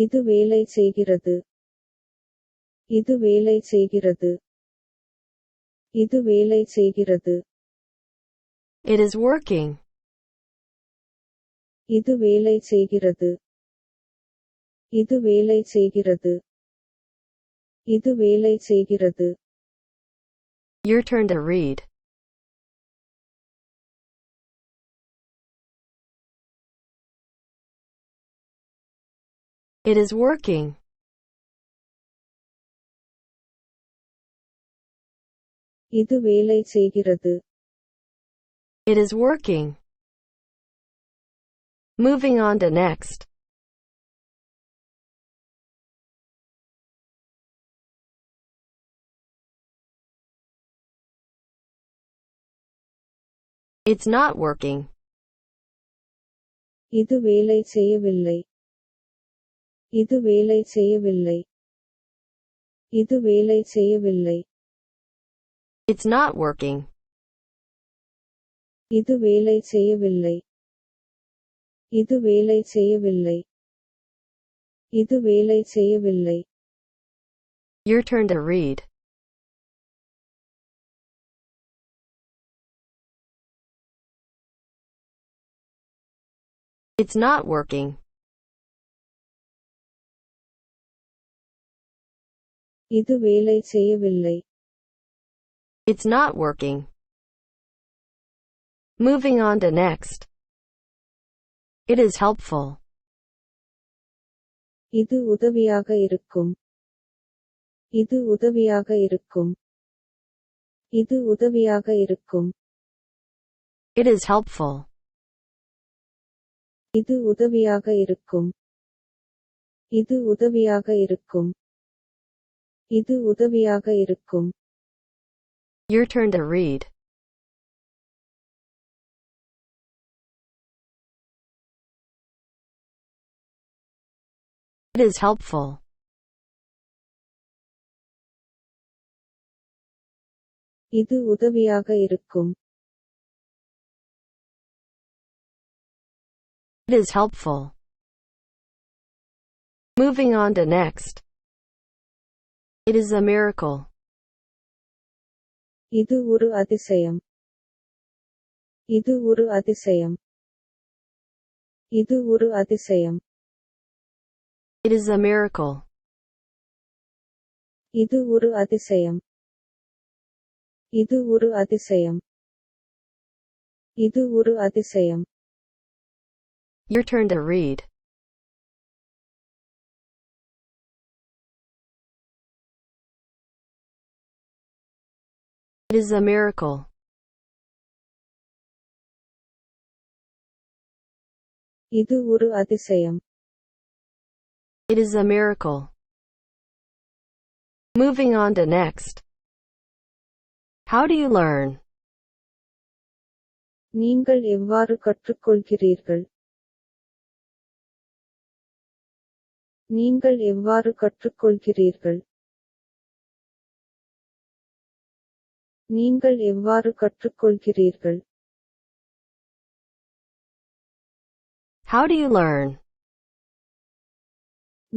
இது வேலை செய்கிறது. இது வேலை செய்கிறது. இது வேலை செய்கிறது. It is working. இது வேலை செய்கிறது. இது வேலை செய்கிறது. இது வேலை செய்கிறது. Your turn to read. It is working. இது வேலை செய்கிறது. It is working. Moving on to next. It's not working. இது வேலை செய்யவில்லை. இது வேலை செய்யவில்லை. இது வேலை செய்யவில்லை. It's not working. இது வேலை செய்யவில்லை. இது வேலை செய்யவில்லை. இது வேலை செய்யவில்லை. Your turn to read. It's not working. இது வேலை செய்யவில்லை. It's not working. Moving on to next. It is helpful. இது உதவியாக இருக்கும். இது உதவியாக இருக்கும். இது உதவியாக இருக்கும். It is helpful. இது உதவியாக இருக்கும். இது உதவியாக இருக்கும். இது உதவியாக இருக்கும். Your turn to read. It is helpful. இது உதவியாக இருக்கும். It is helpful. Moving on to next. It is a miracle. இது ஒரு அதிசயம். இது ஒரு அதிசயம். இது ஒரு அதிசயம். It is a miracle. இது ஒரு அதிசயம். இது ஒரு அதிசயம். இது ஒரு அதிசயம். Your turn to read. It is a miracle. இது ஒரு அதிசயம். It is a miracle. Moving on to next. How do you learn? நீங்கள் எவ்வாறு கற்றுக்கொள்கிறீர்கள்? நீங்கள் எவ்வாறு கற்றுக்கொள்கிறீர்கள்? நீங்கள் எவ்வாறு கற்றுக்கொள்கிறீர்கள்? How do you learn?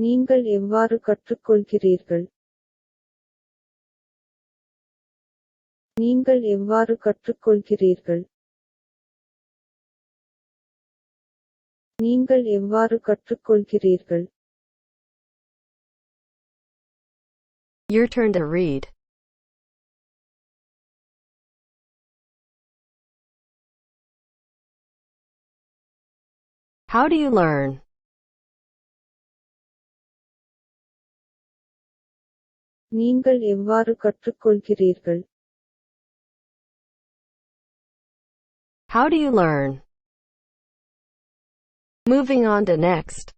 நீங்கள் எவ்வாறு கற்றுக்கொள்கிறீர்கள்? நீங்கள் எவ்வாறு கற்றுக்கொள்கிறீர்கள்? நீங்கள் எவ்வாறு கற்றுக்கொள்கிறீர்கள்? Your turn to read. How do you learn? நீங்கள் எவ்வாறு கற்றுக்கொள்கிறீர்கள்? How do you learn? Moving on to next.